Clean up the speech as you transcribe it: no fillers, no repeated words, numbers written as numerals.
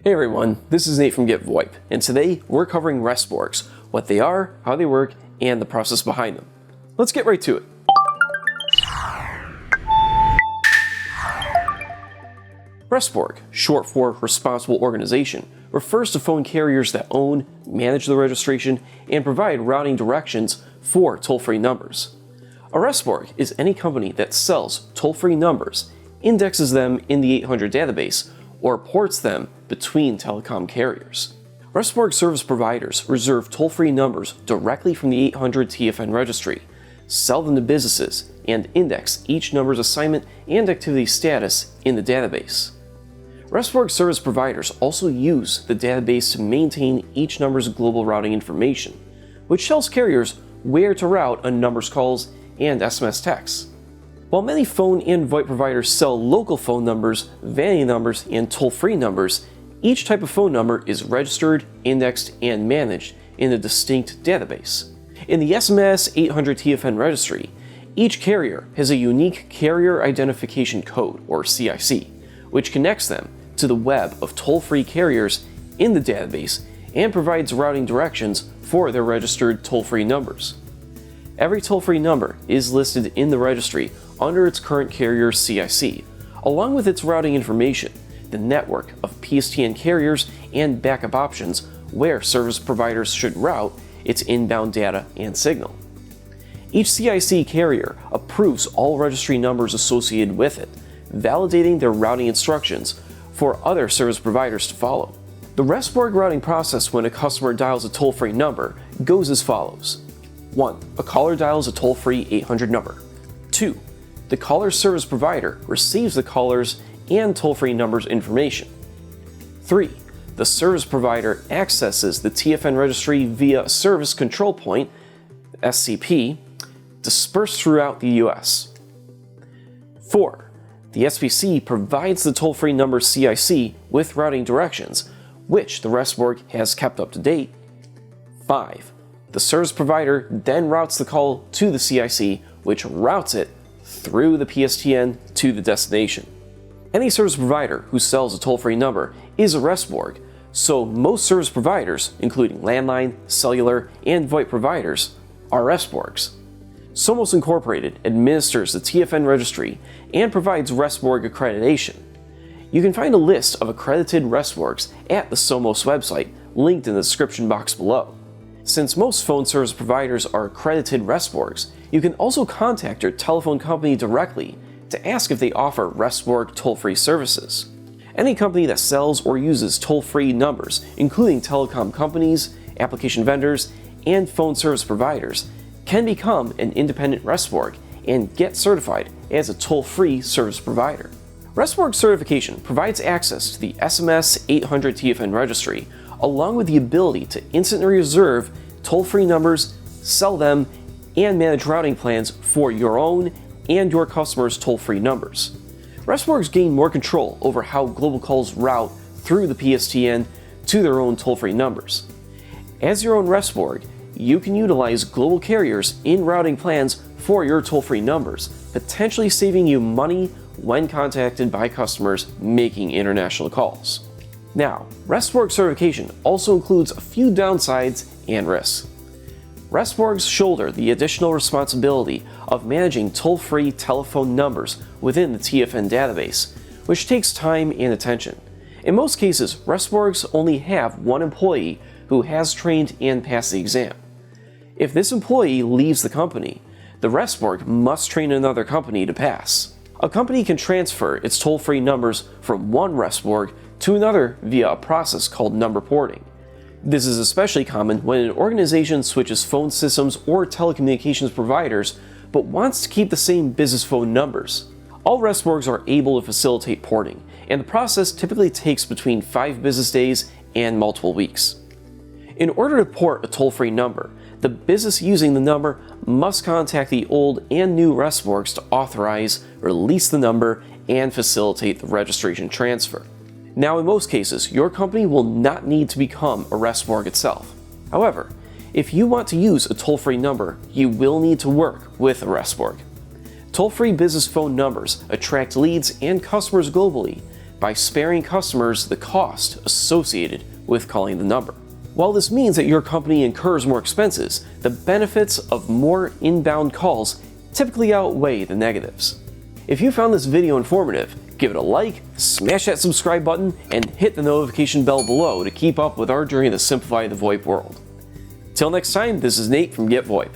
Hey everyone, this is Nate from GetVoIP, and today we're covering RespOrgs, what they are, how they work, and the process behind them. Let's get right to it. RespOrg, short for Responsible Organization, refers to phone carriers that own, manage the registration, and provide routing directions for toll-free numbers. A RespOrg is any company that sells toll-free numbers, indexes them in the 800 database, or ports them between telecom carriers. RespOrg service providers reserve toll-free numbers directly from the 800 TFN registry, sell them to businesses, and index each number's assignment and activity status in the database. RespOrg service providers also use the database to maintain each number's global routing information, which tells carriers where to route a number's calls and SMS texts. While many phone and VoIP providers sell local phone numbers, vanity numbers, and toll-free numbers, each type of phone number is registered, indexed, and managed in a distinct database. In the SMS 800 TFN registry, each carrier has a unique Carrier Identification Code, or CIC, which connects them to the web of toll-free carriers in the database and provides routing directions for their registered toll-free numbers. Every toll-free number is listed in the registry under its current carrier CIC, along with its routing information, the network of PSTN carriers, and backup options where service providers should route its inbound data and signal. Each CIC carrier approves all registry numbers associated with it, validating their routing instructions for other service providers to follow. The RespOrg routing process when a customer dials a toll-free number goes as follows. 1. A caller dials a toll-free 800 number. 2. The caller's service provider receives the caller's and toll-free number's information. 3. The service provider accesses the TFN registry via a Service Control Point, SCP, dispersed throughout the US. 4. The SPC provides the toll-free number CIC with routing directions, which the RespOrg has kept up to date. 5. The service provider then routes the call to the CIC, which routes it through the PSTN to the destination. Any service provider who sells a toll-free number is a RespOrg, so most service providers, including landline, cellular, and VoIP providers, are RespOrgs. Somos Incorporated administers the TFN registry and provides RespOrg accreditation. You can find a list of accredited RespOrgs at the Somos website, linked in the description box below. Since most phone service providers are accredited RespOrgs, you can also contact your telephone company directly to ask if they offer RespOrg toll-free services. Any company that sells or uses toll-free numbers, including telecom companies, application vendors, and phone service providers, can become an independent RespOrg and get certified as a toll-free service provider. RespOrg certification provides access to the SMS 800 TFN registry, along with the ability to instantly reserve toll-free numbers, sell them, and manage routing plans for your own and your customers' toll-free numbers. RespOrgs gain more control over how global calls route through the PSTN to their own toll-free numbers. As your own RespOrg, you can utilize global carriers in routing plans for your toll-free numbers, potentially saving you money when contacted by customers making international calls. Now, RespOrg certification also includes a few downsides and risks. RespOrgs shoulder the additional responsibility of managing toll-free telephone numbers within the TFN database, which takes time and attention. In most cases, RespOrgs only have one employee who has trained and passed the exam. If this employee leaves the company, the RespOrg must train another company to pass. A company can transfer its toll-free numbers from one RespOrg to another via a process called number porting. This is especially common when an organization switches phone systems or telecommunications providers but wants to keep the same business phone numbers. All RespOrgs are able to facilitate porting, and the process typically takes between 5 business days and multiple weeks. In order to port a toll-free number, the business using the number must contact the old and new RespOrgs to authorize, release the number, and facilitate the registration transfer. Now, in most cases, your company will not need to become a RespOrg itself. However, if you want to use a toll-free number, you will need to work with a RespOrg. Toll-free business phone numbers attract leads and customers globally, by sparing customers the cost associated with calling the number. While this means that your company incurs more expenses, the benefits of more inbound calls typically outweigh the negatives. If you found this video informative, give it a like, smash that subscribe button, and hit the notification bell below to keep up with our journey to simplify the VoIP world. Till next time, this is Nate from Get VoIP.